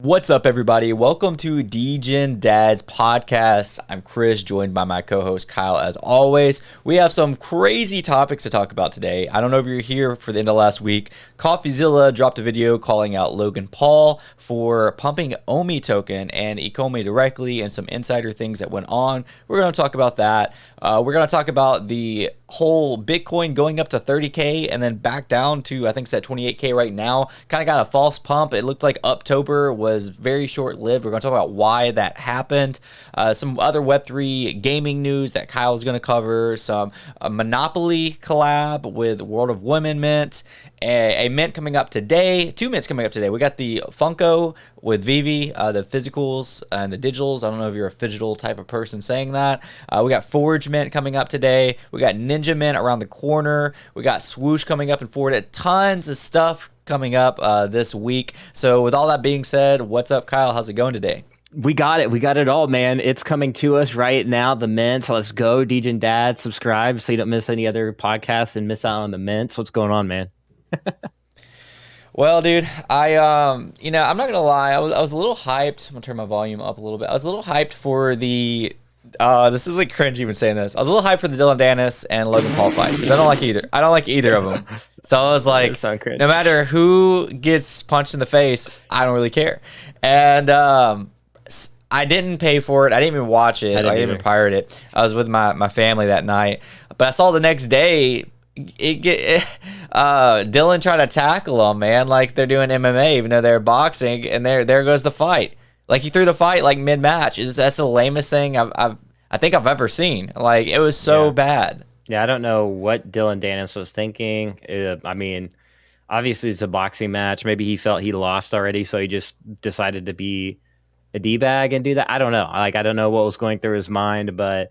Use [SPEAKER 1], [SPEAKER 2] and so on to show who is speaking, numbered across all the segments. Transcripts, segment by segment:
[SPEAKER 1] What's up, everybody? Welcome to Dillon Dad's podcast. I'm Chris, joined by my co-host Kyle. As always, we have some crazy topics to talk about today. I don't know if you're here for the end of last week. Coffeezilla dropped a video calling out Logan Paul for pumping OMI token and ApeCoin directly, and some insider things that went on. We're going to talk about that. We're going to talk about the whole Bitcoin going up to 30K and then back down to, I think it's at 28K right now. Kind of got a false pump. It looked like October was very short-lived. We're going to talk about why that happened. Some other Web3 gaming news that Kyle's going to cover. Some Monopoly collab with World of Women mint. A mint coming up today. 2 mints coming up today. We got the Funko with Vivi, the physicals and the digitals. I don't know if you're a digital type of person saying that. We got Forge mint coming up today. We got Ninja mint around the corner. We got Swoosh coming up in Florida. Tons of stuff coming up this week. So with all that being said, what's up, Kyle? How's it going today?
[SPEAKER 2] We got it. We got it all, man. It's coming to us right now. The mints. Let's go, Dillon Dad. Subscribe so you don't miss any other podcasts and miss out on the mints. What's going on, man?
[SPEAKER 1] Well, dude, I'm not gonna lie. I was a little hyped. I'm gonna turn my volume up a little bit. I was a little hyped for the. This is like cringe even saying this. I was a little hyped for the Dillon Dannis and Logan Paul fight because I don't like either. I don't like either of them. So I was like, no matter who gets punched in the face, I don't really care. And I didn't pay for it. I didn't even watch it. I didn't even pirate it. I was with my family that night, but I saw the next day. Dillon tried to tackle him, man, like they're doing MMA, even though they're boxing, and there goes the fight. Like he threw the fight like mid-match. That's the lamest thing I think I've ever seen. Like it was so bad.
[SPEAKER 2] Yeah, I don't know what Dillon Dannis was thinking. I mean, obviously it's a boxing match. Maybe he felt he lost already, so he just decided to be a D-bag and do that. I don't know. Like I don't know what was going through his mind, but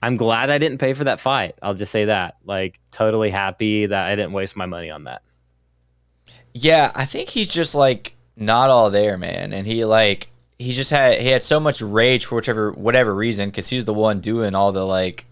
[SPEAKER 2] I'm glad I didn't pay for that fight. I'll just say that. Like, totally happy that I didn't waste my money on that.
[SPEAKER 1] Yeah, I think he's just like not all there, man. And he had so much rage for whatever reason, because he was the one doing all the like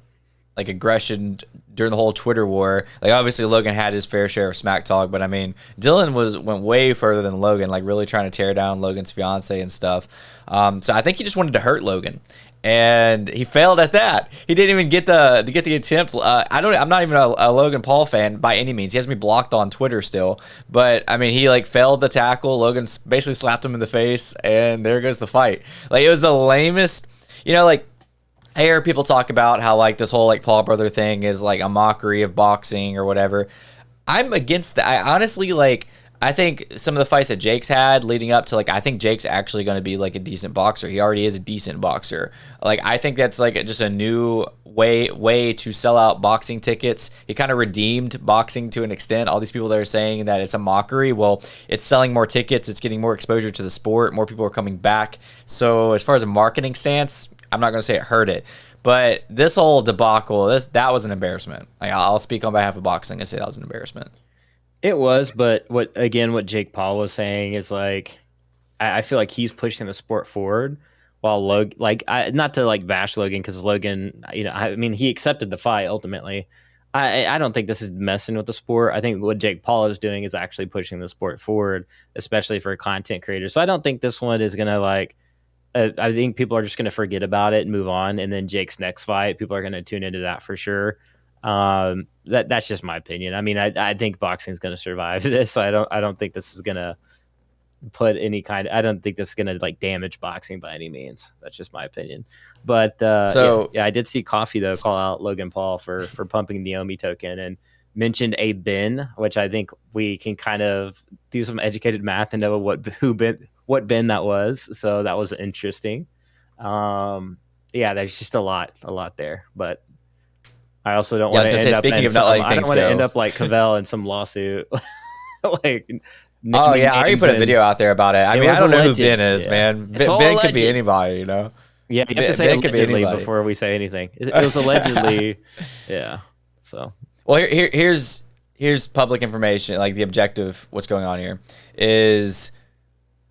[SPEAKER 1] aggression during the whole Twitter war. Like obviously Logan had his fair share of smack talk, but I mean Dillon went way further than Logan, like really trying to tear down Logan's fiance and stuff. So I think he just wanted to hurt Logan. And he failed at that. He didn't even get the attempt. I'm not even a Logan Paul fan by any means. He has me blocked on Twitter still. But I mean, he like failed the tackle. Logan basically slapped him in the face, and there goes the fight. Like it was the lamest. Like I hear people talk about how like this whole like Paul brother thing is like a mockery of boxing or whatever. I'm against that. I honestly like. I think some of the fights that Jake's had leading up to, like, I think Jake's actually going to be, like, a decent boxer. He already is a decent boxer. Like, I think that's, like, just a new way to sell out boxing tickets. He kind of redeemed boxing to an extent. All these people that are saying that it's a mockery, well, it's selling more tickets. It's getting more exposure to the sport. More people are coming back. So as far as a marketing stance, I'm not going to say it hurt it. But this whole debacle, that was an embarrassment. Like, I'll speak on behalf of boxing and say that was an embarrassment.
[SPEAKER 2] It was, but what Jake Paul was saying is like, I feel like he's pushing the sport forward, while Logan, not to like bash Logan, because Logan, I mean, he accepted the fight ultimately. I don't think this is messing with the sport. I think what Jake Paul is doing is actually pushing the sport forward, especially for content creators. So I don't think this one is gonna like. I think people are just gonna forget about it and move on, and then Jake's next fight, people are gonna tune into that for sure. That's just my opinion. I mean, I think boxing is going to survive this. I don't think this is going to put any kind of, I don't think this is going to like damage boxing by any means. That's just my opinion. But I did see Coffee though call out Logan Paul for pumping the OMI token and mentioned a bin, which I think we can kind of do some educated math and know what bin that was. So that was interesting. There's just a lot there, but I also don't want to end up. Speaking of not letting things go, I don't want to end up like Cavell in some lawsuit.
[SPEAKER 1] I already put a video out there about it. I mean, I don't know who Ben is, man. Ben could be anybody, you know.
[SPEAKER 2] Yeah, you have to say allegedly before we say anything. It was allegedly, yeah. So,
[SPEAKER 1] well, here's public information. Like the objective, what's going on here is.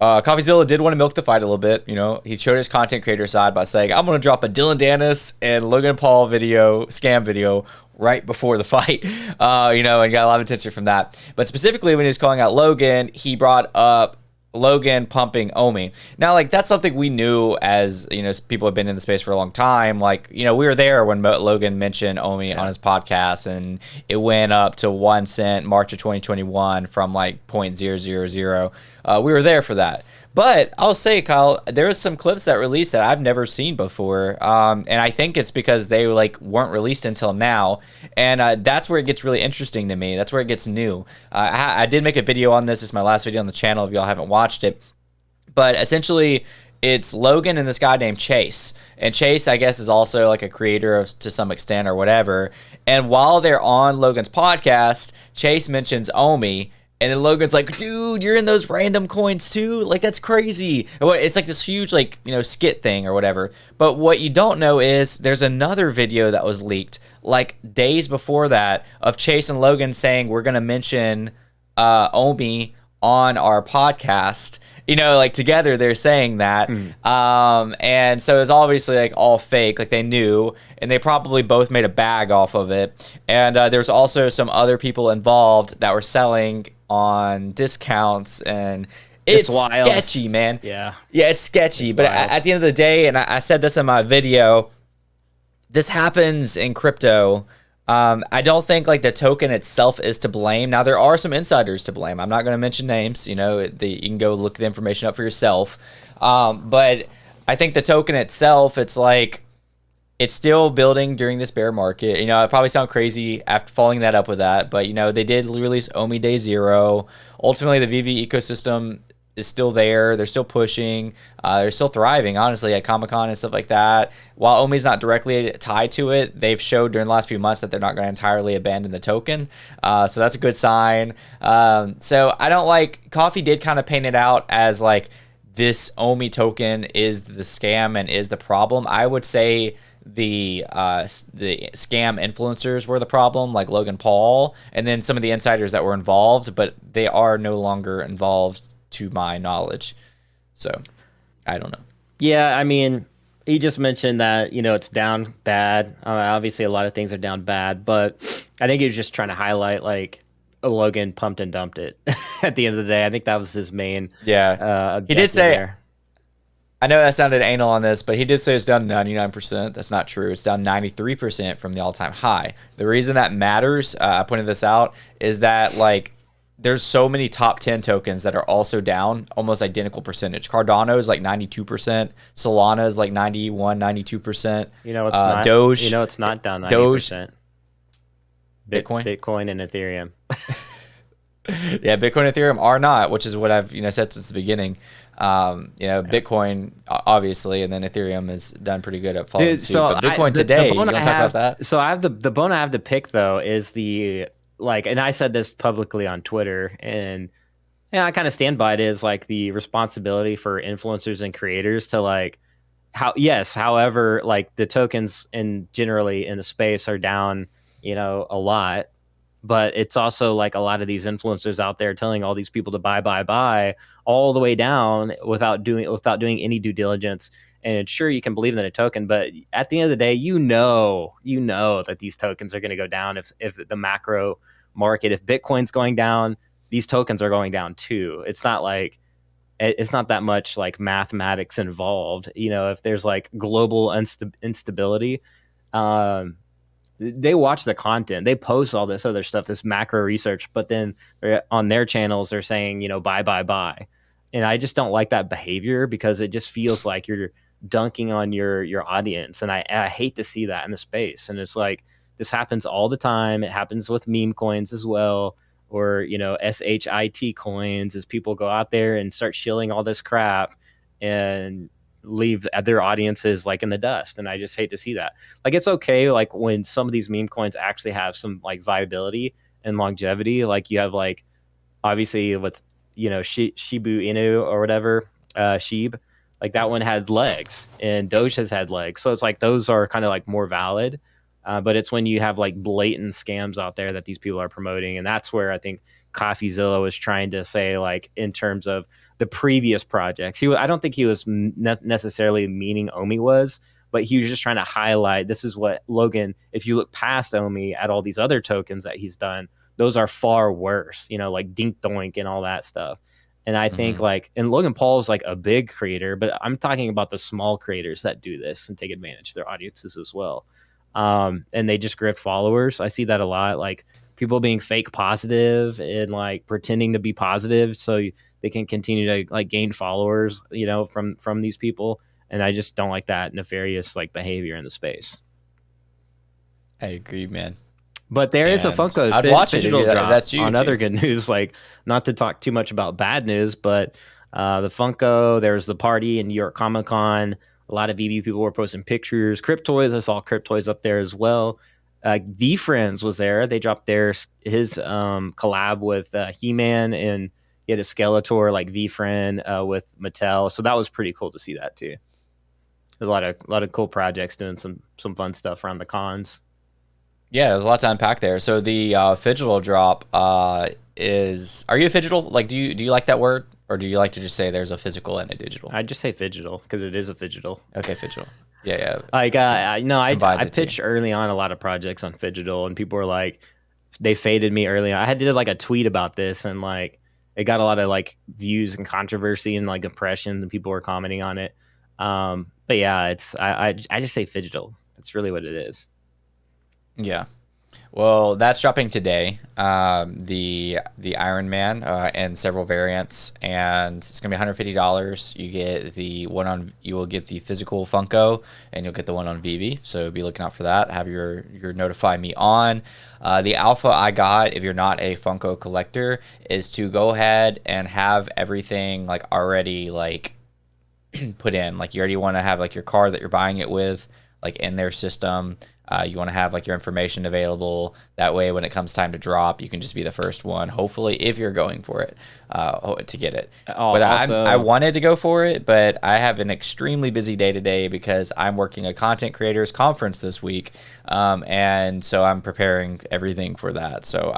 [SPEAKER 1] Coffeezilla did want to milk the fight a little bit. He showed his content creator side by saying, I'm going to drop a Dillon Dannis and Logan Paul scam video right before the fight, and got a lot of attention from that. But specifically when he was calling out Logan, he brought up Logan pumping OMI. Now, like, that's something we knew as, you know, people have been in the space for a long time. Like, you know, we were there when Logan mentioned OMI on his podcast, and it went up to 1 cent March of 2021 from like 0.000. We were there for that. But I'll say, Kyle, there was some clips that released that I've never seen before, and I think it's because they like weren't released until now, and that's where it gets really interesting to me. That's where it gets new. I did make a video on this. It's my last video on the channel if y'all haven't watched it, but essentially it's Logan and this guy named Chase, and Chase, I guess, is also like a creator of, to some extent or whatever. And while they're on Logan's podcast, Chase mentions OMI. And then Logan's like, dude, you're in those random coins too? Like, that's crazy. It's like this huge, like, you know, skit thing or whatever. But what you don't know is there's another video that was leaked, like, days before that, of Chase and Logan saying, we're going to mention OMI on our podcast. You know, like, together they're saying that. And so it's obviously, like, all fake. Like, they knew. And they probably both made a bag off of it. And there's also some other people involved that were selling on discounts, and it's wild. Sketchy, man. Yeah, it's sketchy. But at the end of the day, and I said this in my video, this happens in crypto. I don't think like the token itself is to blame. Now, there are some insiders to blame. I'm not going to mention names. You know, you can go look the information up for yourself. But I think the token itself, it's like, it's still building during this bear market. You know, it probably sound crazy after following that up with that, but, you know, they did release OMI Day 0. Ultimately, the VV ecosystem is still there. They're still pushing. They're still thriving, honestly, at Comic-Con and stuff like that. While OMI's not directly tied to it, they've showed during the last few months that they're not going to entirely abandon the token. So that's a good sign. So I don't like... Coffee did kind of paint it out as, like, this OMI token is the scam and is the problem. I would say the scam influencers were the problem, like Logan Paul, and then some of the insiders that were involved, but they are no longer involved to my knowledge. So I don't know.
[SPEAKER 2] Yeah, I mean, he just mentioned that, you know, it's down bad. Obviously, a lot of things are down bad, but I think he was just trying to highlight, like, Logan pumped and dumped it at the end of the day. I think that was his main.
[SPEAKER 1] Yeah. He did say, there. I know that sounded anal on this, but he did say it's down 99%. That's not true. It's down 93% from the all-time high. The reason that matters, I pointed this out, is that, like, there's so many top 10 tokens that are also down almost identical percentage. Cardano is like 92%. Solana is like 91, 92%.
[SPEAKER 2] You know, it's not.
[SPEAKER 1] Doge.
[SPEAKER 2] You know, it's not down 90%.
[SPEAKER 1] Doge.
[SPEAKER 2] Bitcoin and Ethereum.
[SPEAKER 1] Yeah, Bitcoin and Ethereum are not, which is what I've, you know, said since the beginning. You know, Bitcoin obviously, and then Ethereum has done pretty good at following suit. But Bitcoin today, you want to talk about that?
[SPEAKER 2] So I have the bone I have to pick though is the, like, and I said this publicly on Twitter, and I kind of stand by it, is like the responsibility for influencers and creators to, like, however, like, the tokens and generally in the space are down, you know, a lot. But it's also like a lot of these influencers out there telling all these people to buy all the way down without doing any due diligence. And sure, you can believe in a token, but at the end of the day, you know that these tokens are going to go down if the macro market, if Bitcoin's going down, these tokens are going down too. It's not that much like mathematics involved. You know, if there's like global instability, they watch the content, they post all this other stuff, this macro research, but then on their channels, they're saying, you know, buy. And I just don't like that behavior because it just feels like you're dunking on your audience. And I hate to see that in the space. And it's like, this happens all the time. It happens with meme coins as well, or, you know, SHIT coins, as people go out there and start shilling all this crap and leave their audiences like in the dust. And I just hate to see that. Like, it's okay, like, when some of these meme coins actually have some like viability and longevity. Like, you have, like, obviously with, you know, Shibu Inu or whatever, Sheeb, like, that one had legs, and Doge has had legs. So it's like, those are kind of like more valid. But it's when you have like blatant scams out there that these people are promoting. And that's where I think Coffeezilla was trying to say, like, in terms of the previous projects, I don't think he was necessarily meaning OMI was, but he was just trying to highlight, this is what Logan, if you look past OMI at all these other tokens that he's done, those are far worse, you know, like Dink Doink and all that stuff. And I think like, and Logan Paul is like a big creator, but I'm talking about the small creators that do this and take advantage of their audiences as well. And they just grift followers. I see that a lot, like people being fake positive and like pretending to be positive so they can continue to like gain followers, you know, from these people. And I just don't like that nefarious like behavior in the space.
[SPEAKER 1] I agree, man.
[SPEAKER 2] But there is a
[SPEAKER 1] And
[SPEAKER 2] Funko
[SPEAKER 1] I'd watch it if
[SPEAKER 2] digital drop
[SPEAKER 1] that's you
[SPEAKER 2] on
[SPEAKER 1] too.
[SPEAKER 2] other good news. Like, not to talk too much about bad news, but the Funko, there's the party in New York Comic Con. A lot of EV people were posting pictures. Cryptoys, I saw Cryptoys up there as well. V-Friends was there. They dropped his collab with He-Man, and he had a Skeletor like V-Friend with Mattel. So that was pretty cool to see that too. There's a lot of cool projects doing some fun stuff around the cons.
[SPEAKER 1] Yeah, there's a lot to unpack there. So the phygital drop is. Are you a phygital? Like, do you like that word, or do you like to just say there's a physical and a digital?
[SPEAKER 2] I just say phygital because it is a phygital.
[SPEAKER 1] Okay, phygital. Yeah.
[SPEAKER 2] Like, I pitched early on a lot of projects on phygital, and people were like, they faded me early on. I had to do like a tweet about this, and like it got a lot of like views and controversy and like impressions, and people were commenting on it. But yeah, it's I just say phygital. That's really what it is.
[SPEAKER 1] Yeah. Well, that's dropping today. The Iron Man and several variants, and it's gonna be $150. You get you will get the physical Funko, and you'll get the one on VV. So be looking out for that. Have your notify me on. The alpha I got, if you're not a Funko collector, is to go ahead and have everything like already like put in. Like you already want to have like your card that you're buying it with, like in their system. You want to have like your information available. That way, when it comes time to drop, you can just be the first one. Hopefully, if you're going for it, to get it. But I wanted to go for it, but I have an extremely busy day today because I'm working a content creators conference this week, and so I'm preparing everything for that. So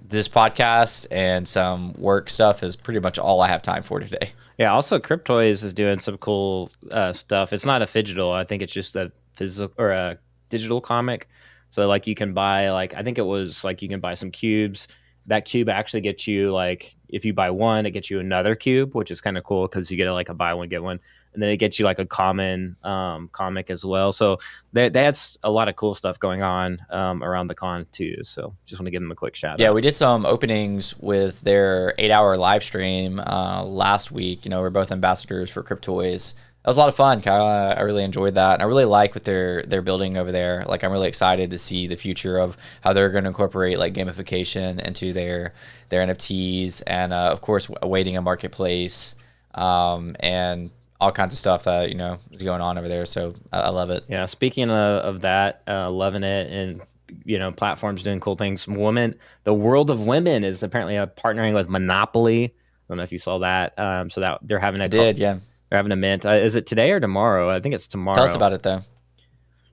[SPEAKER 1] this podcast and some work stuff is pretty much all I have time for today.
[SPEAKER 2] Yeah. Also, Cryptoys is doing some cool stuff. It's not a phygital. I think it's just a physical or a digital comic. So like you can buy like, I think it was like you can buy some cubes. That cube actually gets you like, if you buy one, it gets you another cube, which is kind of cool because you get like a buy one get one, and then it gets you like a common comic as well. So that's a lot of cool stuff going on around the con too. So just want to give them a quick shout out.
[SPEAKER 1] Yeah, we did some openings with their 8-hour live stream last week. You know, we're both ambassadors for Cryptoys. That was a lot of fun, Kyle. I really enjoyed that. And I really like what they're building over there. Like, I'm really excited to see the future of how they're going to incorporate like gamification into their NFTs, and of course awaiting a marketplace and all kinds of stuff that is going on over there. So I love it.
[SPEAKER 2] Yeah. Speaking of that, loving it, and platforms doing cool things. The World of Women is apparently partnering with Monopoly. I don't know if you saw that. So that they're having They're having a mint. Is it today or tomorrow? I think it's tomorrow.
[SPEAKER 1] Tell us about it, though.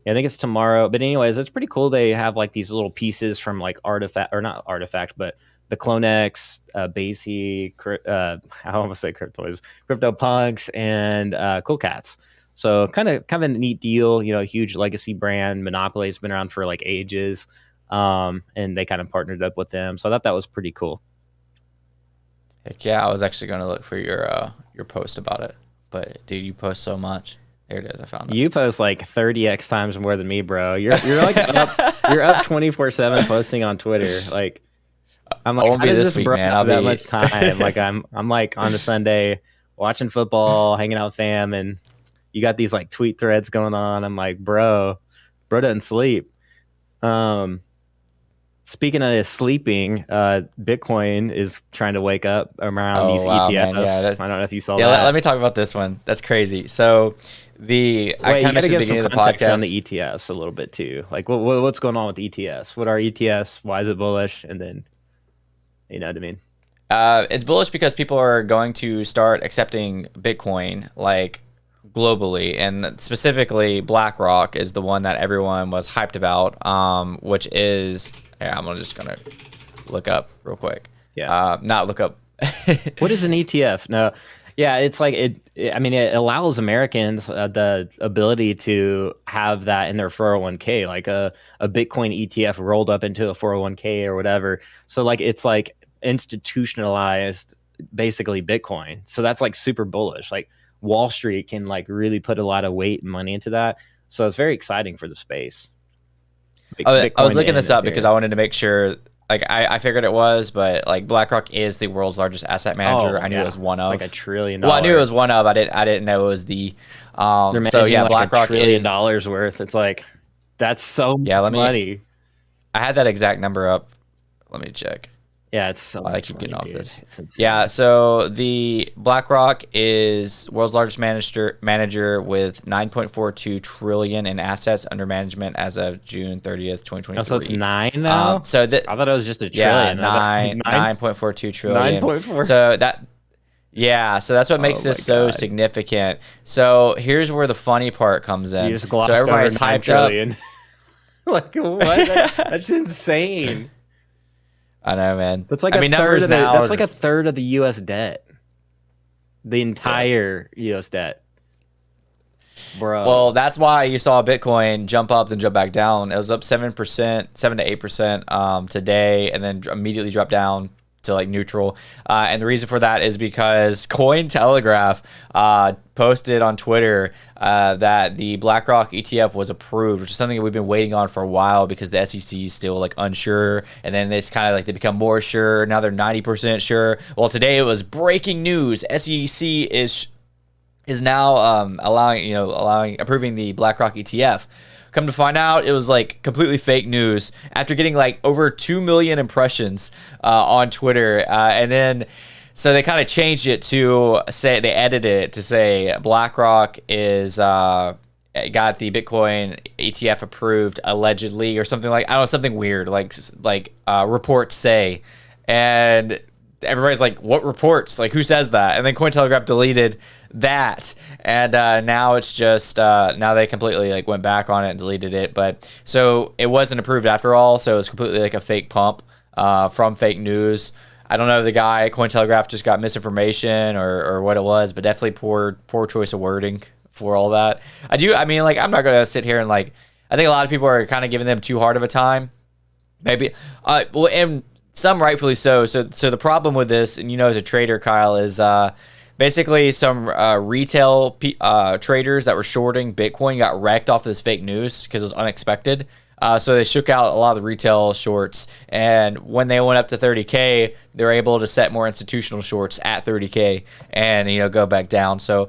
[SPEAKER 2] Yeah, I think it's tomorrow. But anyways, it's pretty cool. They have like these little pieces from like not Artifact, but the Clonex, Basie, I almost say Cryptoys, CryptoPunks, and Cool Cats. So kind of a neat deal. A huge legacy brand. Monopoly has been around for like ages, and they kind of partnered up with them. So I thought that was pretty cool.
[SPEAKER 1] Heck yeah, I was actually going to look for your post about it. But dude, you post so much. There it is. I found it.
[SPEAKER 2] You post like 30x times more than me, bro. You're like up 24/7 posting on Twitter. Like I'm like, how does this bro have that much time? Like I'm like on a Sunday watching football, hanging out with fam, and you got these like tweet threads going on. I'm like, bro doesn't sleep. Speaking of sleeping, Bitcoin is trying to wake up around these ETFs. Man. Yeah, I don't know if you saw that.
[SPEAKER 1] Let me talk about this one. That's crazy. So
[SPEAKER 2] you gotta give some context on the ETFs a little bit too. Like what's going on with ETFs? What are ETFs? Why is it bullish? And then, you know what I mean?
[SPEAKER 1] It's bullish because people are going to start accepting Bitcoin like globally, and specifically BlackRock is the one that everyone was hyped about, which is... Yeah, I'm just gonna look up real quick.
[SPEAKER 2] Yeah.
[SPEAKER 1] Not look up.
[SPEAKER 2] What is an ETF? No. Yeah, it's like it allows Americans the ability to have that in their 401k, like a Bitcoin ETF rolled up into a 401k or whatever. So like it's like institutionalized basically Bitcoin. So that's like super bullish. Like Wall Street can like really put a lot of weight and money into that. So it's very exciting for the space.
[SPEAKER 1] I was looking
[SPEAKER 2] and
[SPEAKER 1] this up because I
[SPEAKER 2] Ethereum.
[SPEAKER 1] wanted to make sure. Like I figured it was, but like BlackRock is the world's largest asset manager.
[SPEAKER 2] Oh
[SPEAKER 1] I knew it
[SPEAKER 2] yeah,
[SPEAKER 1] was one
[SPEAKER 2] it's
[SPEAKER 1] of.
[SPEAKER 2] like $1 trillion.
[SPEAKER 1] Well, I knew it was one of. I didn't know it was the.
[SPEAKER 2] They're
[SPEAKER 1] So
[SPEAKER 2] managing
[SPEAKER 1] yeah,
[SPEAKER 2] like
[SPEAKER 1] BlackRock
[SPEAKER 2] $1 trillion
[SPEAKER 1] is.
[SPEAKER 2] worth. It's like that's so
[SPEAKER 1] Yeah,
[SPEAKER 2] much money.
[SPEAKER 1] I had that exact number up. Let me check.
[SPEAKER 2] Yeah, it's so
[SPEAKER 1] Why do I
[SPEAKER 2] much
[SPEAKER 1] keep
[SPEAKER 2] money,
[SPEAKER 1] getting off
[SPEAKER 2] dude.
[SPEAKER 1] this?
[SPEAKER 2] It's insane.
[SPEAKER 1] Yeah, so the BlackRock is world's largest manager with 9.42 trillion in assets under management as of June 30th, 2023.
[SPEAKER 2] Oh, so it's 9 now?
[SPEAKER 1] So that
[SPEAKER 2] I thought it was just a
[SPEAKER 1] yeah,
[SPEAKER 2] trillion.
[SPEAKER 1] 9.42 trillion.
[SPEAKER 2] 9.4.
[SPEAKER 1] So that yeah, so that's what makes
[SPEAKER 2] Oh
[SPEAKER 1] this
[SPEAKER 2] my
[SPEAKER 1] so
[SPEAKER 2] God.
[SPEAKER 1] significant. So here's where the funny part comes in.
[SPEAKER 2] You just glossed
[SPEAKER 1] So everybody's
[SPEAKER 2] over 9
[SPEAKER 1] hyped up.
[SPEAKER 2] trillion. Like what? That's insane.
[SPEAKER 1] I know, man.
[SPEAKER 2] That's like
[SPEAKER 1] I mean,
[SPEAKER 2] a third
[SPEAKER 1] numbers
[SPEAKER 2] of the,
[SPEAKER 1] now.
[SPEAKER 2] that's like a third of the US debt. The entire US debt. Bro.
[SPEAKER 1] Well, that's why you saw Bitcoin jump up then jump back down. It was up 7%, 7 to 8% today, and then immediately dropped down to like neutral. And the reason for that is because CoinTelegraph posted on Twitter that the BlackRock ETF was approved, which is something that we've been waiting on for a while because the SEC is still like unsure, and then it's kind of like they become more sure. Now they're 90% sure. Well, today it was breaking news. SEC is now approving the BlackRock ETF. Come to find out, it was like completely fake news after getting like over 2 million impressions on Twitter, and then so they kind of changed it to say they edited it to say BlackRock is got the Bitcoin ETF approved allegedly or something like, I don't know, something weird like reports say, and everybody's like, what reports? Like, who says that? And then Cointelegraph deleted that, and now it's just now they completely like went back on it and deleted it. But so it wasn't approved after all, so it was completely like a fake pump from fake news. I don't know if the guy at Cointelegraph just got misinformation or what it was, but definitely poor choice of wording for all that. I mean, like, I'm not gonna sit here and like, I think a lot of people are kind of giving them too hard of a time, maybe. Well, and some rightfully so. So the problem with this, and as a trader, Kyle, is basically some retail traders that were shorting Bitcoin got wrecked off of this fake news because it was unexpected. So they shook out a lot of the retail shorts, and when they went up to 30K, they were able to set more institutional shorts at 30K and go back down. So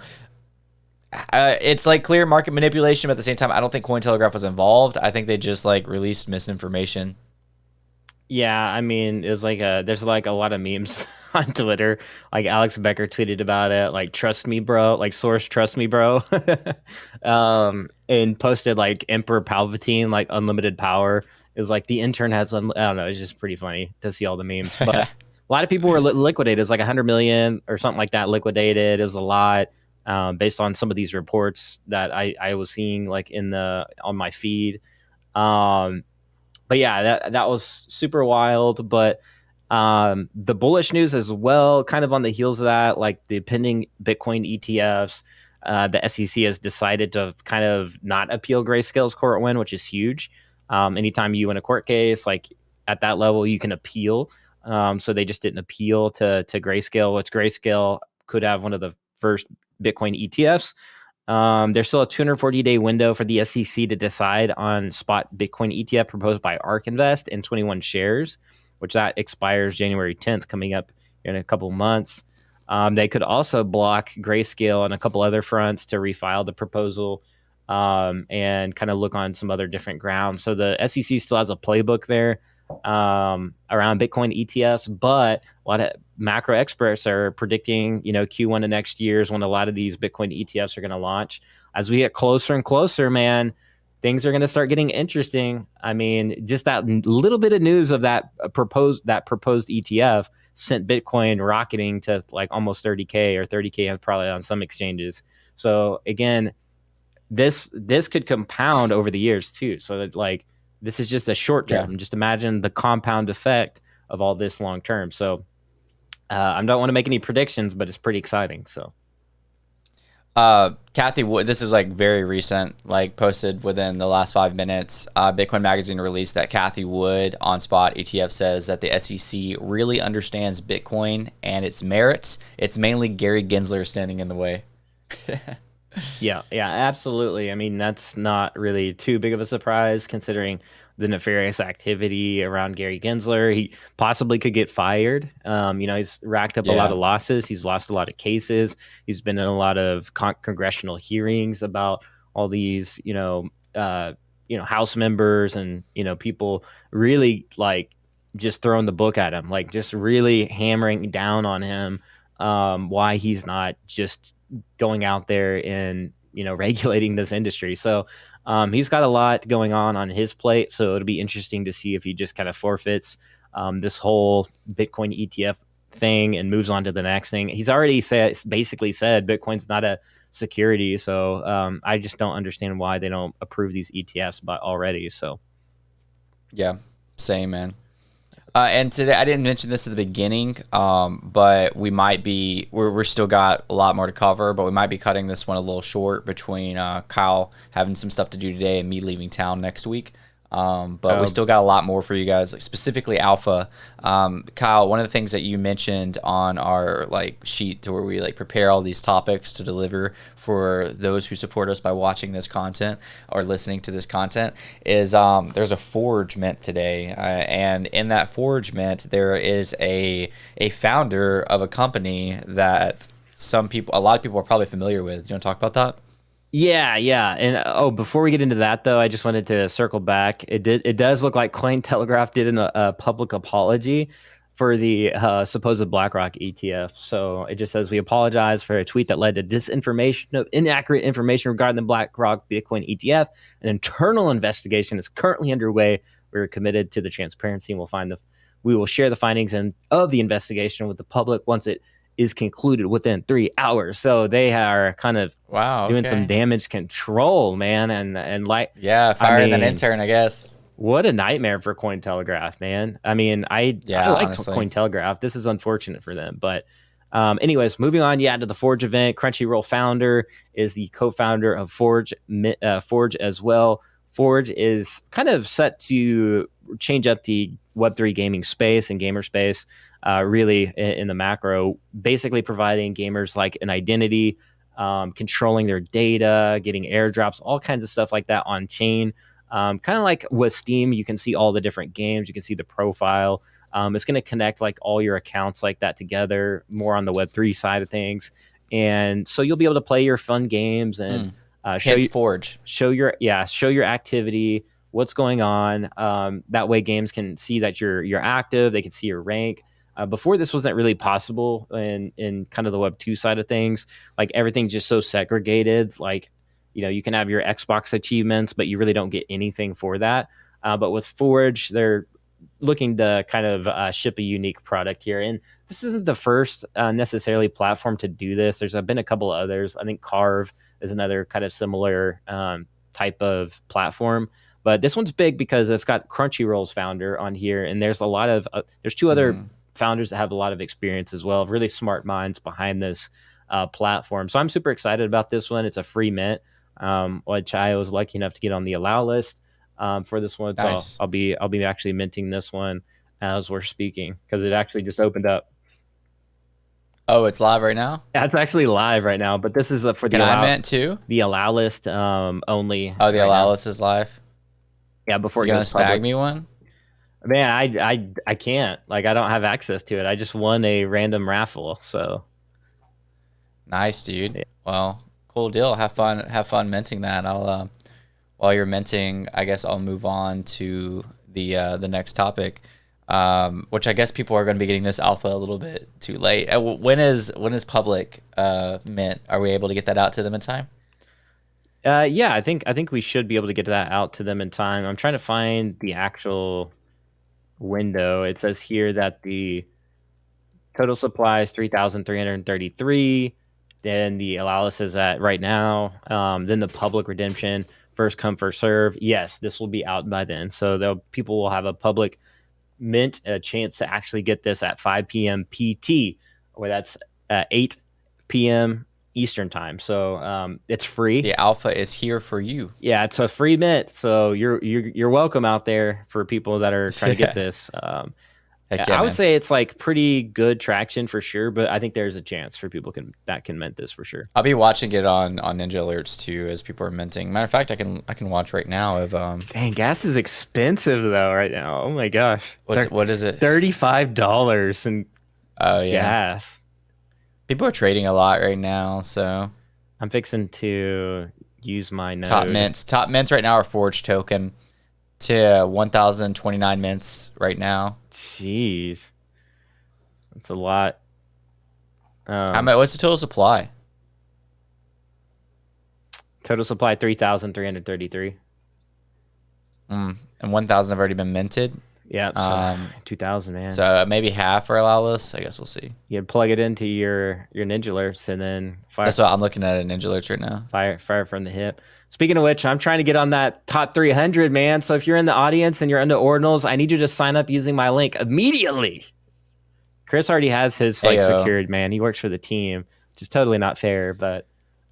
[SPEAKER 1] it's like clear market manipulation, but at the same time, I don't think Cointelegraph was involved. I think they just like released misinformation.
[SPEAKER 2] Yeah, I mean, it was like there's like a lot of memes on Twitter. Like Alex Becker tweeted about it, like "Trust me, bro," like source "Trust me, bro," and posted like Emperor Palpatine, like unlimited power. It was like the intern has, I don't know. It's just pretty funny to see all the memes. But a lot of people were liquidated. It's like 100 million or something like that liquidated. It was a lot based on some of these reports that I was seeing like on my feed. But yeah, that was super wild. But the bullish news as well, kind of on the heels of that, like the pending Bitcoin ETFs, the SEC has decided to kind of not appeal Grayscale's court win, which is huge. Anytime you win a court case, like at that level, you can appeal. So they just didn't appeal to Grayscale, which Grayscale could have one of the first Bitcoin ETFs. There's still a 240-day window for the SEC to decide on spot Bitcoin ETF proposed by ARK Invest in 21 shares, which that expires January 10th, coming up in a couple months. They could also block Grayscale on a couple other fronts to refile the proposal and kind of look on some other different grounds. So the SEC still has a playbook there around Bitcoin ETFs, but a lot of macro experts are predicting, Q1 of next year is when a lot of these Bitcoin ETFs are going to launch. As we get closer and closer, man, things are going to start getting interesting. I mean, just that little bit of news of that proposed ETF sent Bitcoin rocketing to like almost 30K or 30K probably on some exchanges. So again, this could compound over the years too. So that like this is just a short term.
[SPEAKER 1] Yeah.
[SPEAKER 2] Just imagine the compound effect of all this long term. So I don't want to make any predictions, but it's pretty exciting. So
[SPEAKER 1] Kathy Wood, this is like very recent, like posted within the last 5 minutes. Bitcoin Magazine released that Kathy Wood on Spot ETF says that the SEC really understands Bitcoin and its merits. It's mainly Gary Gensler standing in the way.
[SPEAKER 2] Yeah, yeah, absolutely. I mean, that's not really too big of a surprise considering the nefarious activity around Gary Gensler. He possibly could get fired. He's racked up a lot
[SPEAKER 1] Yeah.
[SPEAKER 2] of losses. He's lost a lot of cases. He's been in a lot of congressional hearings about all these, House members and people really like just throwing the book at him, like just really hammering down on him. Why he's not just going out there and regulating this industry. So he's got a lot going on his plate. So it'll be interesting to see if he just kind of forfeits this whole Bitcoin ETF thing and moves on to the next thing. He's already basically said Bitcoin's not a security. So I just don't understand why they don't approve these ETFs but already. So
[SPEAKER 1] Yeah, same, man. And today, I didn't mention this at the beginning, but we're still got a lot more to cover, but we might be cutting this one a little short between Kyle having some stuff to do today and me leaving town next week. But we still got a lot more for you guys, like specifically Alpha. Kyle, one of the things that you mentioned on our like sheet to where we like prepare all these topics to deliver for those who support us by watching this content or listening to this content is there's a Forge mint today, and in that Forge mint there is a founder of a company that a lot of people are probably familiar with. Do you want to talk about that?
[SPEAKER 2] yeah, yeah. And before we get into that though, I just wanted to circle back. It does look like CoinTelegraph did a public apology for the supposed BlackRock ETF. So it just says we apologize for a tweet that led to disinformation of inaccurate information regarding the BlackRock Bitcoin ETF. An internal investigation is currently underway. We're committed to the transparency and we will share the findings of the investigation with the public once it is concluded within 3 hours. So they are kind of doing some damage control, man, and like
[SPEAKER 1] yeah, firing an intern, I guess.
[SPEAKER 2] What a nightmare for Cointelegraph, man. I mean, I like Cointelegraph. This is unfortunate for them, but anyways, moving on. Yeah, to the Forge event. Crunchyroll founder is the co-founder of Forge as well. Forge is kind of set to change up the Web3 gaming space and gamer space. Really in the macro, basically providing gamers like an identity, controlling their data, getting airdrops, all kinds of stuff like that on chain. Kind of like with Steam, you can see all the different games, you can see the profile. It's going to connect like all your accounts like that together, more on the Web3 side of things. And so you'll be able to play your fun games and show your activity, what's going on. That way games can see that you're active, they can see your rank. Before this wasn't really possible in kind of the Web 2 side of things. Like everything's just so segregated. Like, you can have your Xbox achievements, but you really don't get anything for that. But with Forge, they're looking to kind of ship a unique product here. And this isn't the first necessarily platform to do this. There's been a couple of others. I think Carve is another kind of similar type of platform. But this one's big because it's got Crunchyroll's founder on here. And there's a lot of, there's two other founders that have a lot of experience as well, really smart minds behind this platform. So I'm super excited about this one. It's a free mint, which I was lucky enough to get on the allow list for this one. Nice. So I'll be actually minting this one as we're speaking because it actually just opened up.
[SPEAKER 1] Oh, it's live right now?
[SPEAKER 2] Yeah, it's actually live right now, but this is for the
[SPEAKER 1] allow. I mint too?
[SPEAKER 2] The allow list only.
[SPEAKER 1] Oh, the allow list is live?
[SPEAKER 2] Yeah, before
[SPEAKER 1] you gonna stag me one?
[SPEAKER 2] Man, I can't. Like, I don't have access to it. I just won a random raffle, so.
[SPEAKER 1] Nice, dude. Yeah. Well, cool deal. Have fun minting that. I'll while you're minting, I guess I'll move on to the next topic, which I guess people are going to be getting this alpha a little bit too late. When is public mint? Are we able to get that out to them in time?
[SPEAKER 2] Yeah, I think we should be able to get that out to them in time. I'm trying to find the actual window. It says here that the total supply is 3,333. Then the allowance is at right now. Then the public redemption, first come, first serve. Yes, this will be out by then. So people will have a public mint, a chance to actually get this at 5 p.m. PT, or that's 8 p.m. Eastern time. So it's free.
[SPEAKER 1] The alpha is here for you.
[SPEAKER 2] Yeah, it's a free mint. So you're welcome out there for people that are trying to get this.
[SPEAKER 1] Heck yeah,
[SPEAKER 2] I would
[SPEAKER 1] man.
[SPEAKER 2] say it's like pretty good traction for sure, but I think there's a chance for people that can mint this for sure.
[SPEAKER 1] I'll be watching it on Ninja Alerts too as people are minting. Matter of fact, I can watch right now if
[SPEAKER 2] Dang, gas is expensive though right now. Oh my gosh.
[SPEAKER 1] what is it?
[SPEAKER 2] $35 in
[SPEAKER 1] Oh yeah.
[SPEAKER 2] gas.
[SPEAKER 1] People are trading a lot right now, so
[SPEAKER 2] I'm fixing to use my node.
[SPEAKER 1] Top mints right now are Forge token to 1,029 mints right now.
[SPEAKER 2] Jeez. That's a lot.
[SPEAKER 1] What's the total supply?
[SPEAKER 2] Total supply 3,333.
[SPEAKER 1] And 1,000 have already been minted.
[SPEAKER 2] Yeah, so 2,000, man.
[SPEAKER 1] So maybe half are allow-less. I guess we'll see.
[SPEAKER 2] You plug it into your Ninja Alerts and then fire.
[SPEAKER 1] That's what I'm looking at Ninja Alerts right now.
[SPEAKER 2] Fire from the hip. Speaking of which, I'm trying to get on that top 300, man. So if you're in the audience and you're into ordinals, I need you to sign up using my link immediately. Chris already has his secured, man. He works for the team, which is totally not fair, but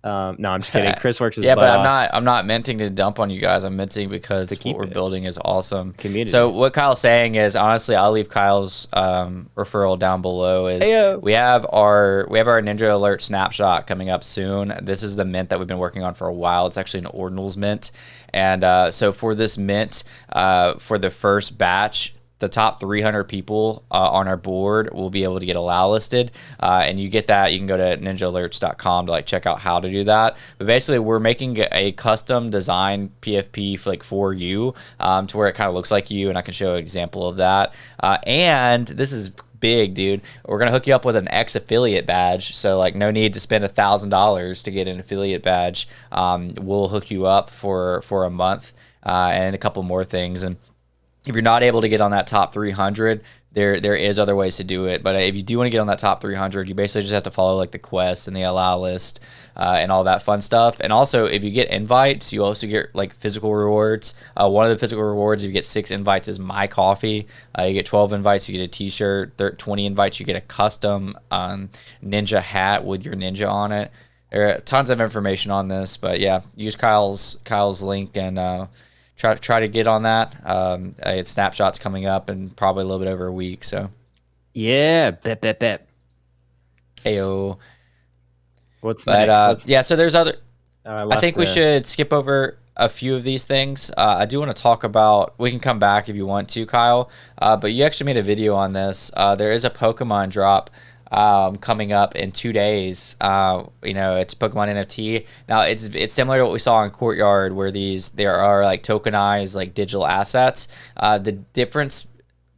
[SPEAKER 2] no, I'm just kidding. Chris works his butt
[SPEAKER 1] but
[SPEAKER 2] off.
[SPEAKER 1] I'm not minting to dump on you guys. I'm minting because what we're building is awesome.
[SPEAKER 2] Community.
[SPEAKER 1] So what Kyle's saying is, honestly, I'll leave Kyle's referral down below. We have our Ninja Alert snapshot coming up soon. This is the mint that we've been working on for a while. It's actually an ordinals mint, and so for this mint, for the first batch, the top 300 people on our board will be able to get allow listed, and you get that. You can go to ninjaalerts.com to like check out how to do that. But basically, we're making a custom design PFP for you to where it kind of looks like you, and I can show an example of that. And this is big, dude. We're gonna hook you up with an X affiliate badge, so like no need to spend $1,000 to get an affiliate badge. We'll hook you up for a month and a couple more things. And if you're not able to get on that top 300, there is other ways to do it. But if you do want to get on that top 300, you basically just have to follow like the quest and the allow list and all that fun stuff. And also, if you get invites, you also get like physical rewards. One of the physical rewards, if you get 6 invites, is my coffee. You get 12 invites, you get a t-shirt. 20 invites, you get a custom ninja hat with your ninja on it. There are tons of information on this, but yeah, use Kyle's link and try to get on that. It's snapshots coming up in probably a little bit over a week. So
[SPEAKER 2] yeah, bet.
[SPEAKER 1] Heyo.
[SPEAKER 2] What's next?
[SPEAKER 1] Yeah, so there's other. I think we should skip over a few of these things. I do want to talk about. We can come back if you want to, Kyle. But you actually made a video on this. There is a Pokemon drop coming up in 2 days. It's Pokemon NFT. Now it's similar to what we saw in Courtyard, where there are like tokenized like digital assets. The difference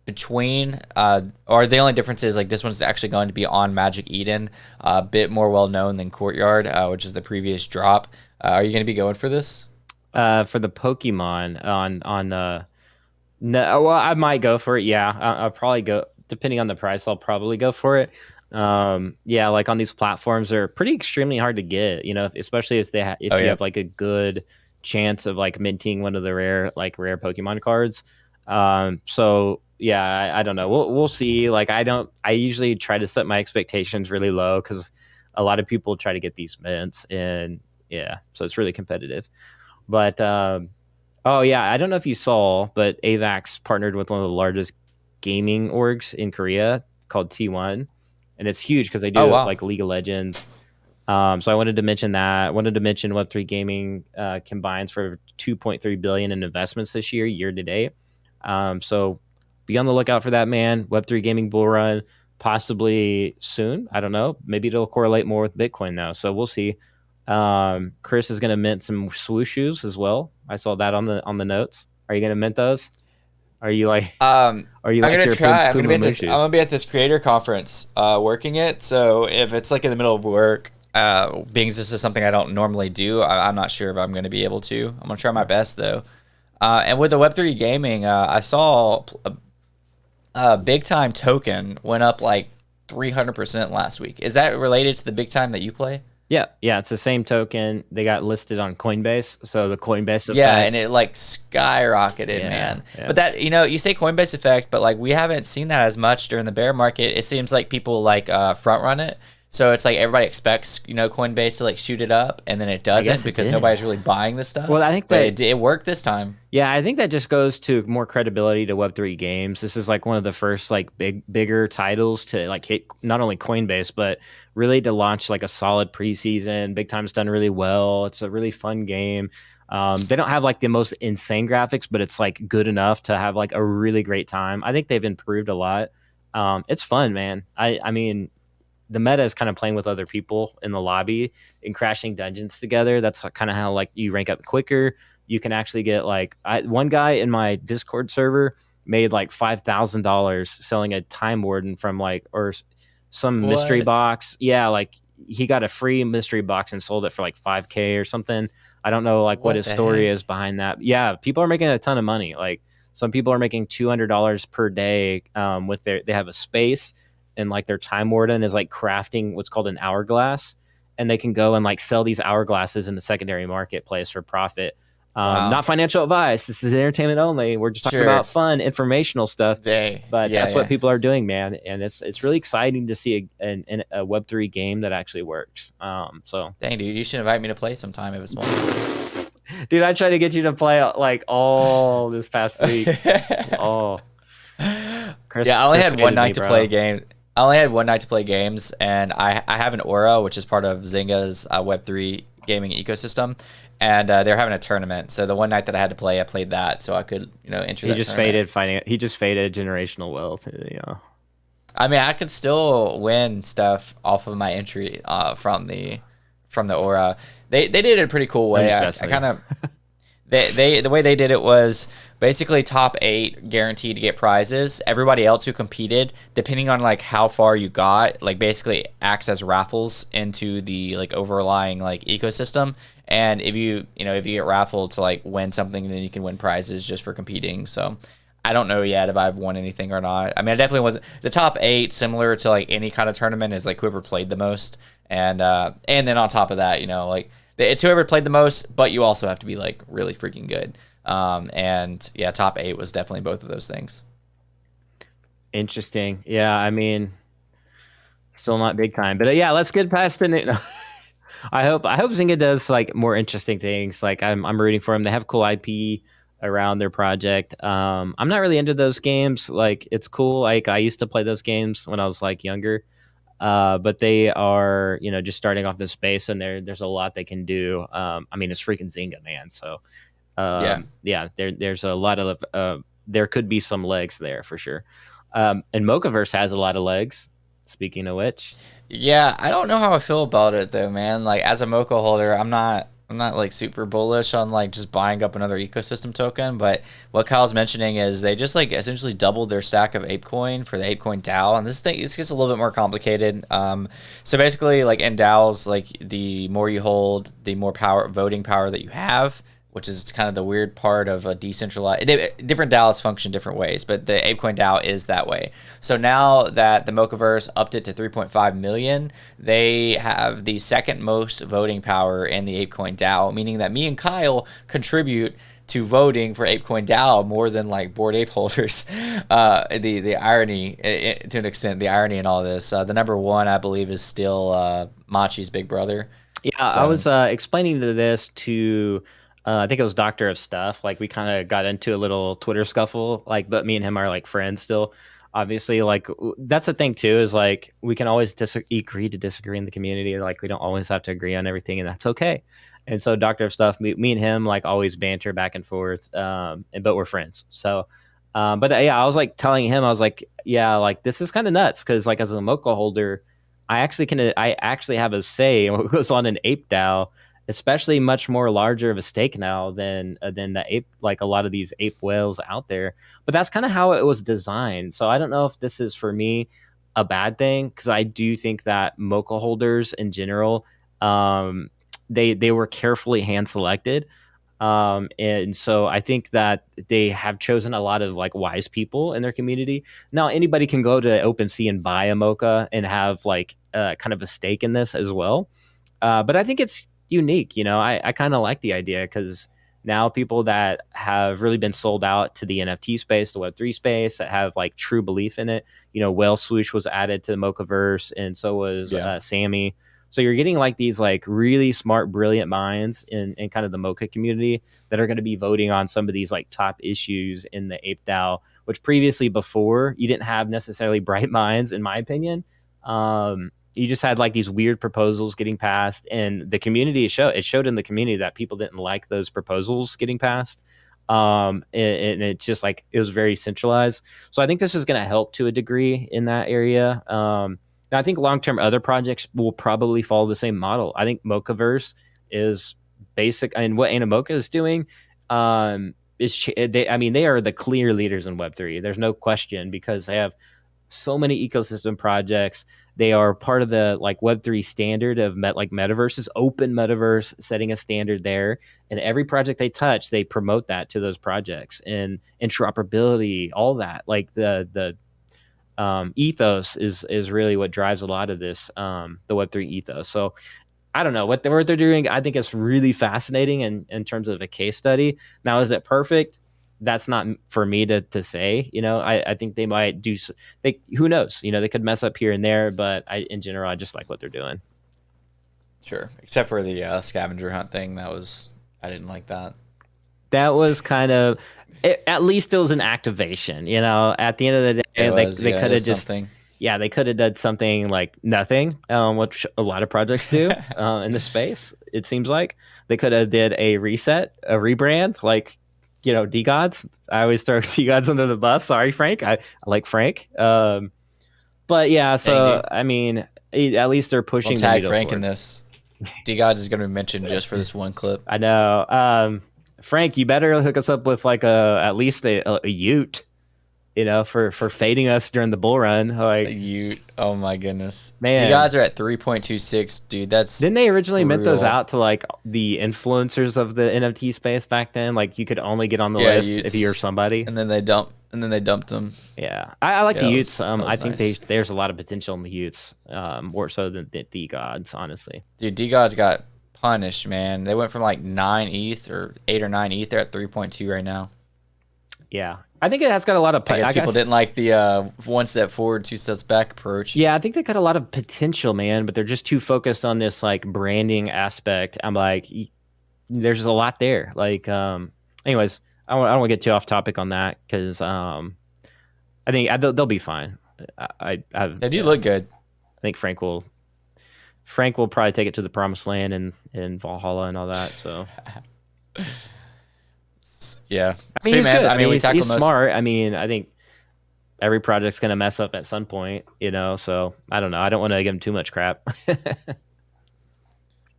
[SPEAKER 1] between or the only difference is like this one's actually going to be on Magic Eden, a bit more well known than Courtyard, which is the previous drop. Are you going to be going for this?
[SPEAKER 2] For the Pokemon on no, well, I might go for it. Yeah, I'll probably go, depending on the price. I'll probably go for it. Yeah, like on these platforms, they're pretty extremely hard to get. Especially if you have like a good chance of like minting one of the rare Pokemon cards. So yeah, I don't know. We'll see. Like I usually try to set my expectations really low because a lot of people try to get these mints, and yeah, so it's really competitive. But oh yeah, I don't know if you saw, but AVAX partnered with one of the largest gaming orgs in Korea called T1, and it's huge because they do like League of Legends. So I wanted to mention that. Wanted to mention Web3 Gaming combines for 2.3 billion in investments this year to date. So be on the lookout for that, man. Web3 Gaming bull run possibly soon. I don't know. Maybe it'll correlate more with Bitcoin now. So we'll see. Chris is going to mint some swoosh shoes as well. I saw that on the notes. Are you going to mint those? Are you like?
[SPEAKER 1] I'm gonna try. I'm gonna be at this creator conference, working it. So if it's like in the middle of work, being this is something I don't normally do, I'm not sure if I'm gonna be able to. I'm gonna try my best though. And with the Web3 gaming, I saw a big time token went up like 300% last week. Is that related to the big time that you play?
[SPEAKER 2] Yeah, it's the same token. They got listed on Coinbase, so the Coinbase effect.
[SPEAKER 1] Yeah, and it like skyrocketed, man.
[SPEAKER 2] Yeah.
[SPEAKER 1] But that, you say Coinbase effect, but like we haven't seen that as much during the bear market. It seems like people like front run it. So it's like everybody expects, Coinbase to like shoot it up, and then it
[SPEAKER 2] I
[SPEAKER 1] doesn't
[SPEAKER 2] guess it
[SPEAKER 1] because
[SPEAKER 2] did.
[SPEAKER 1] nobody's really buying this
[SPEAKER 2] Well,
[SPEAKER 1] stuff.
[SPEAKER 2] I think
[SPEAKER 1] But
[SPEAKER 2] that
[SPEAKER 1] it worked this time.
[SPEAKER 2] yeah, I think that just goes to more credibility to Web3 games. This is like one of the first like bigger titles to like hit not only Coinbase, but really to launch like a solid preseason. Big Time's done really well. It's a really fun game. They don't have like the most insane graphics, but it's like good enough to have like a really great time. I think they've improved a lot. It's fun, man. I mean, the meta is kind of playing with other people in the lobby and crashing dungeons together. That's kind of how like you rank up quicker. You can actually get like one guy in my Discord server made like $5,000 selling a Time Warden from like or some mystery
[SPEAKER 1] What?
[SPEAKER 2] box. Yeah, like he got a free mystery box and sold it for like 5K or something. I don't know like what
[SPEAKER 1] What
[SPEAKER 2] his
[SPEAKER 1] the
[SPEAKER 2] story
[SPEAKER 1] heck?
[SPEAKER 2] is behind that. Yeah, people are making a ton of money. Like some people are making $200 per day with they have a space and like their Time Warden is like crafting what's called an hourglass, and they can go and like sell these hourglasses in the secondary marketplace for profit.
[SPEAKER 1] Wow.
[SPEAKER 2] Not financial advice. This is entertainment only. We're just talking
[SPEAKER 1] Sure.
[SPEAKER 2] about fun, informational stuff. But
[SPEAKER 1] Yeah,
[SPEAKER 2] that's what
[SPEAKER 1] yeah.
[SPEAKER 2] people are doing, man, and it's really exciting to see a Web3 game that actually works. So,
[SPEAKER 1] Dang, dude, you should invite me to play sometime if it's fun.
[SPEAKER 2] dude, I tried to get you to play like all this past week. Oh,
[SPEAKER 1] Yeah, I only
[SPEAKER 2] Chris
[SPEAKER 1] had one
[SPEAKER 2] faded me,
[SPEAKER 1] night to play
[SPEAKER 2] bro.
[SPEAKER 1] game. I only had one night to play games, and I have an Aura, which is part of Zynga's Web3 gaming ecosystem, and they're having a tournament. So the one night that I had to play, I played that, so I could enter
[SPEAKER 2] He
[SPEAKER 1] that
[SPEAKER 2] just
[SPEAKER 1] tournament.
[SPEAKER 2] faded he just faded generational wealth. You know.
[SPEAKER 1] I mean, I could still win stuff off of my entry from the Aura. They did it a pretty cool
[SPEAKER 2] I'm
[SPEAKER 1] way.
[SPEAKER 2] just
[SPEAKER 1] I
[SPEAKER 2] messing with
[SPEAKER 1] kind
[SPEAKER 2] you.
[SPEAKER 1] of the way they did it was basically top 8 guaranteed to get prizes. Everybody else who competed, depending on like how far you got, like basically acts as raffles into the like overlying like ecosystem. And if you get raffled to like win something, then you can win prizes just for competing. So I don't know yet if I've won anything or not. I mean, I definitely wasn't the top 8, similar to like any kind of tournament, is like whoever played the most, and then on top of that, like it's whoever played the most, but you also have to be like really freaking good. And yeah, top 8 was definitely both of those things.
[SPEAKER 2] Interesting. Yeah, I mean, still not big time, but yeah, let's get past the. No. I hope Zynga does like more interesting things. Like I'm rooting for them. They have cool IP around their project. I'm not really into those games. Like it's cool. Like I used to play those games when I was like younger. But they are, just starting off this space, and there's a lot they can do. I mean, it's freaking Zynga, man. So,
[SPEAKER 1] Yeah.
[SPEAKER 2] yeah, there's a lot of there could be some legs there for sure. And Mochaverse has a lot of legs. Speaking of which,
[SPEAKER 1] Yeah, I don't know how I feel about it though, man. Like as a Mocha holder, I'm not like super bullish on like just buying up another ecosystem token, but what Kyle's mentioning is they just like essentially doubled their stack of ApeCoin for the ApeCoin DAO, and this gets a little bit more complicated. So basically, like in DAOs, like the more you hold, the more voting power that you have, which is kind of the weird part of a decentralized. Different DAOs function different ways, but the ApeCoin DAO is that way. So now that the Mochaverse upped it to 3.5 million, they have the second most voting power in the ApeCoin DAO, meaning that me and Kyle contribute to voting for ApeCoin DAO more than like Bored Ape holders. The irony, to an extent, the irony in all this. The number one, I believe, is still Machi's big brother.
[SPEAKER 2] yeah, I
[SPEAKER 1] So
[SPEAKER 2] was explaining this to. I think it was Doctor of Stuff. Like we kind of got into a little Twitter scuffle. Like, but me and him are like friends still. Obviously, like that's the thing too. Is like we can always agree to disagree in the community. Like we don't always have to agree on everything, and that's okay. And so Doctor of Stuff, me and him like always banter back and forth. But we're friends. So, but yeah, I was like telling him, I was like, yeah, like this is kind of nuts because like as a Mocha holder, I actually have a say in what goes on in Ape DAO, especially much more larger of a stake now than the ape, like a lot of these ape whales out there. But that's kind of how it was designed. So I don't know if this is for me a bad thing because I do think that Mocha holders in general, they were carefully hand selected. And so I think that they have chosen a lot of like wise people in their community. Now anybody can go to OpenSea and buy a Mocha and have like kind of a stake in this as well. But I think it's unique. I kind of like the idea because now people that have really been sold out to the NFT space, the Web3 space, that have like true belief in it. Whale swoosh was added to the MoCaverse, and so was Sammy. So you're getting like these like really smart, brilliant minds in kind of the MoCA community that are going to be voting on some of these like top issues in the Ape DAO, which previously before you didn't have necessarily bright minds, in my opinion. You just had like these weird proposals getting passed, and the community it showed in the community that people didn't like those proposals getting passed. And it's just like it was very centralized. So I think this is going to help to a degree in that area. Now, I think long-term other projects will probably follow the same model. I think MoCaverse is basic. And what Animoca is doing they are the clear leaders in Web3. There's no question, because they have so many ecosystem projects. They are part of the like Web3 standard of metaverses, open metaverse, setting a standard there. And every project they touch, they promote that to those projects, and interoperability, all that. Like the ethos is really what drives a lot of this, the Web3 ethos. So I don't know what they're doing. I think it's really fascinating in terms of a case study. Now, is it perfect? That's not for me to say. I think they might do. Who knows? They could mess up here and there, but in general, I just like what they're doing.
[SPEAKER 1] Sure, except for the scavenger hunt thing. I didn't like that.
[SPEAKER 2] That was kind of. At least it was an activation. At the end of the day, they could have just. Something. Yeah, they could have done something like nothing, which a lot of projects do in the space. It seems like they could have did a reset, a rebrand, like DGods. I always throw DGods under the bus. Sorry, Frank. I like Frank. But yeah, so I mean, at least they're pushing.
[SPEAKER 1] We'll tag Frank in this. DGods is going to be mentioned just for this one clip.
[SPEAKER 2] I know. Frank, you better hook us up with like at least a Ute. For fading us during the bull run. Like
[SPEAKER 1] you, oh my goodness,
[SPEAKER 2] man,
[SPEAKER 1] the odds are at 3.26, dude. Didn't
[SPEAKER 2] they originally mint those out to like the influencers of the NFT space back then? Like you could only get on the list if you're somebody,
[SPEAKER 1] and then they dumped them.
[SPEAKER 2] Yeah, I like the Utes. I think there's a lot of potential in the Utes, more so than the DGods, honestly.
[SPEAKER 1] Dude, DGods got punished, man. They went from like 9 ETH or 8 or 9 ETH. They're at 3.2 right now.
[SPEAKER 2] Yeah. I think it has got a lot of.
[SPEAKER 1] I guess people didn't like the 1 step forward, 2 steps back approach.
[SPEAKER 2] Yeah, I think they got a lot of potential, man, but they're just too focused on this like branding aspect. I'm like, there's a lot there. Like, anyways, I don't want to get too off topic on that because I think they'll be fine.
[SPEAKER 1] They do look good.
[SPEAKER 2] I think Frank will probably take it to the promised land and Valhalla and all that. So.
[SPEAKER 1] Yeah,
[SPEAKER 2] I mean, he's good. I mean, he's smart. I mean, I think every project's gonna mess up at some point, So I don't know. I don't want to give him too much crap.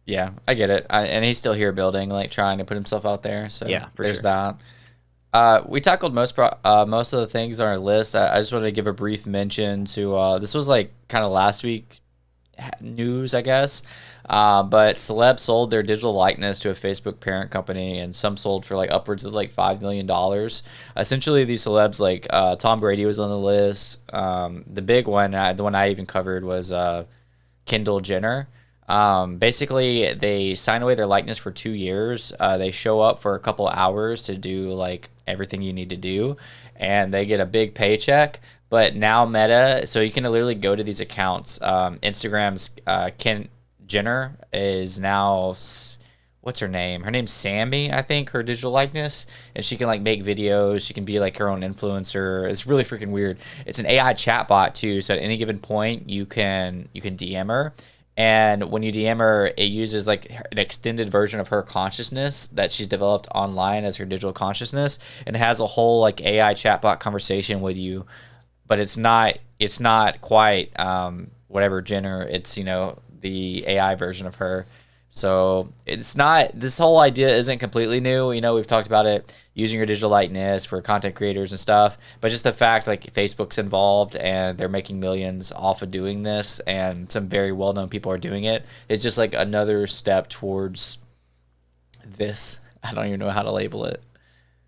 [SPEAKER 1] Yeah, I get it. And he's still here building, like trying to put himself out there. So yeah, there's that. We tackled most of the things on our list. I just wanted to give a brief mention to this was like kind of last week news, I guess. But celebs sold their digital likeness to a Facebook parent company, and some sold for like upwards of like $5 million. Essentially, these celebs, like Tom Brady was on the list. The big one, the one I even covered, was Kendall Jenner. Basically, they sign away their likeness for 2 years. They show up for a couple hours to do like everything you need to do, and they get a big paycheck. But now Meta, so you can literally go to these accounts. Instagram's Jenner is now, what's her name? Her name's Sammy, I think, her digital likeness. And she can like make videos. She can be like her own influencer. It's really freaking weird. It's an AI chatbot too. So at any given point, you can DM her. And when you DM her, it uses like an extended version of her consciousness that she's developed online as her digital consciousness, and it has a whole like AI chatbot conversation with you. But it's not quite whatever Jenner. It's the AI version of her. So it's not, this whole idea isn't completely new. We've talked about it, using your digital likeness for content creators and stuff, but just the fact like Facebook's involved and they're making millions off of doing this, and some very well-known people are doing it. It's just like another step towards this. I don't even know how to label it.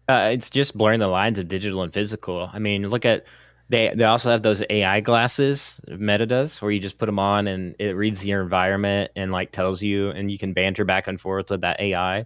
[SPEAKER 2] It's just blurring the lines of digital and physical. I mean, look at, They also have those AI glasses, Meta does, where you just put them on and it reads your environment and like tells you, and you can banter back and forth with that AI.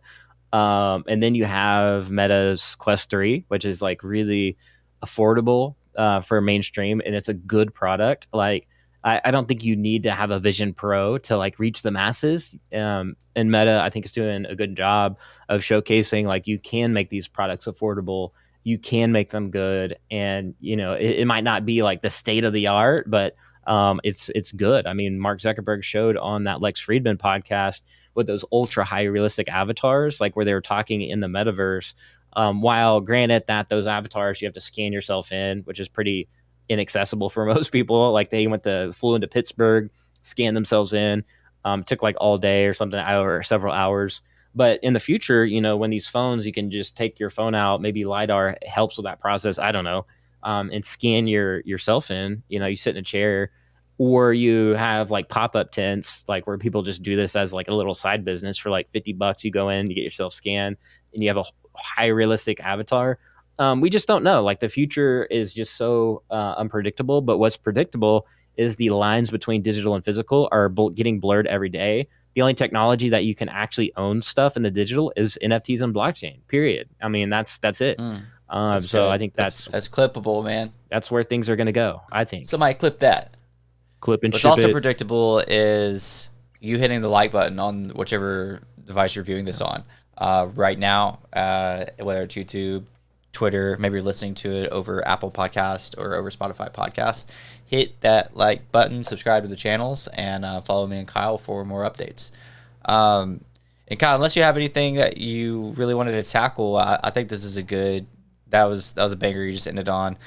[SPEAKER 2] And then you have Meta's Quest 3, which is like really affordable for mainstream, and it's a good product. Like I don't think you need to have a Vision Pro to like reach the masses. And Meta, I think, is doing a good job of showcasing like you can make these products affordable, you can make them good, and it might not be like the state of the art, but it's good. I mean, Mark Zuckerberg showed on that Lex Friedman podcast with those ultra high realistic avatars, like where they were talking in the metaverse. While granted that those avatars you have to scan yourself in, which is pretty inaccessible for most people. Like they flew into Pittsburgh, scanned themselves in, took like all day or something, or several hours. But in the future, when these phones, you can just take your phone out, maybe LiDAR helps with that process. I don't know. And scan yourself in, you sit in a chair, or you have like pop-up tents, like where people just do this as like a little side business for like $50. You go in, you get yourself scanned, and you have a high realistic avatar. We just don't know. Like the future is just so unpredictable. But what's predictable is the lines between digital and physical are getting blurred every day. The only technology that you can actually own stuff in the digital is NFTs and blockchain. Period. I mean, that's it.
[SPEAKER 1] That's
[SPEAKER 2] so
[SPEAKER 1] good.
[SPEAKER 2] I think that's
[SPEAKER 1] clippable, man.
[SPEAKER 2] That's where things are going to go. I think
[SPEAKER 1] somebody clip that.
[SPEAKER 2] Clip and
[SPEAKER 1] What's
[SPEAKER 2] ship
[SPEAKER 1] also
[SPEAKER 2] it.
[SPEAKER 1] predictable is you hitting the like button on whichever device you're viewing this on. Right now, whether it's YouTube, Twitter, maybe you're listening to it over Apple Podcast or over Spotify Podcast, hit that like button, subscribe to the channels, and follow me and Kyle for more updates. And Kyle, unless you have anything that you really wanted to tackle, I think this is a good. That was a banger you just ended on,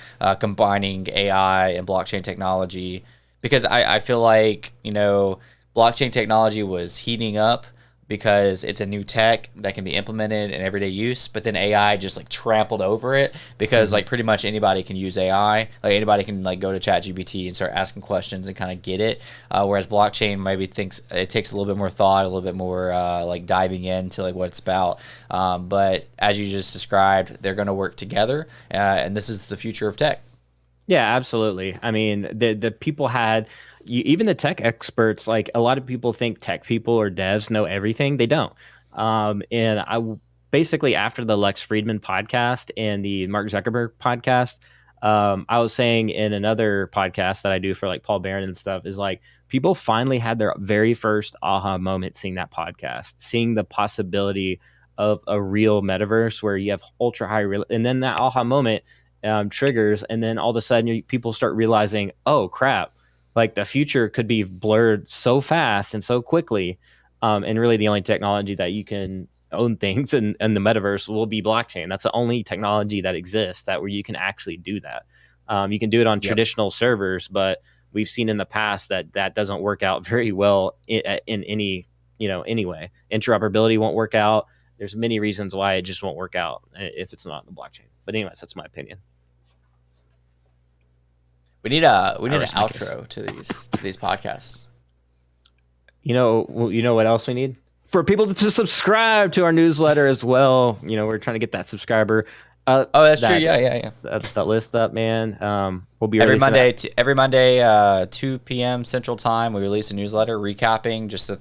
[SPEAKER 1] combining AI and blockchain technology, because I feel like blockchain technology was heating up because it's a new tech that can be implemented in everyday use, but then AI just like trampled over it because like pretty much anybody can use AI. Like anybody can like go to ChatGPT and start asking questions and kind of get it. Whereas blockchain maybe thinks it takes a little bit more thought, a little bit more like diving into like what it's about. But as you just described, they're going to work together, and this is the future of tech.
[SPEAKER 2] Yeah, absolutely. I mean, the people had even the tech experts. Like a lot of people think tech people or devs know everything. They don't. And I basically, after the Lex Friedman podcast and the Mark Zuckerberg podcast, I was saying in another podcast that I do for like Paul Barron and stuff, is like people finally had their very first aha moment seeing that podcast, seeing the possibility of a real metaverse where you have ultra high real, and then that aha moment triggers, and then all of a sudden people start realizing, oh crap, like the future could be blurred so fast and so quickly, and really the only technology that you can own things in the metaverse will be blockchain. That's the only technology that exists that where you can actually do that. You can do it on traditional servers, but we've seen in the past that doesn't work out very well in any any way. Interoperability won't work out. There's many reasons why it just won't work out if it's not in the blockchain. But anyways, that's my opinion.
[SPEAKER 1] We need an outro to these podcasts.
[SPEAKER 2] You know what else we need? For people to subscribe to our newsletter as well. We're trying to get that subscriber.
[SPEAKER 1] That's true. Yeah.
[SPEAKER 2] That list up, man. We'll be
[SPEAKER 1] every Monday, 2 p.m. Central Time. We release a newsletter recapping just the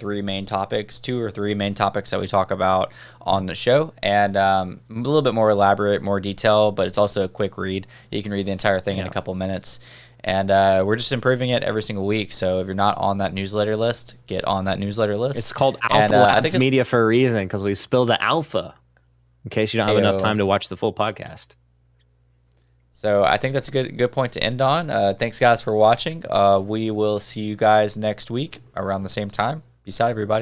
[SPEAKER 1] two or three main topics that we talk about on the show, and a little bit more elaborate, more detail. But it's also a quick read. You can read the entire thing in a couple minutes. And we're just improving it every single week. So if you're not on that newsletter list, get on that newsletter list.
[SPEAKER 2] It's called Alpha Labs Media for a reason, because we spilled the alpha in case you don't have enough time to watch the full podcast.
[SPEAKER 1] So I think that's a good point to end on. Thanks, guys, for watching. We will see you guys next week around the same time. Peace out, everybody.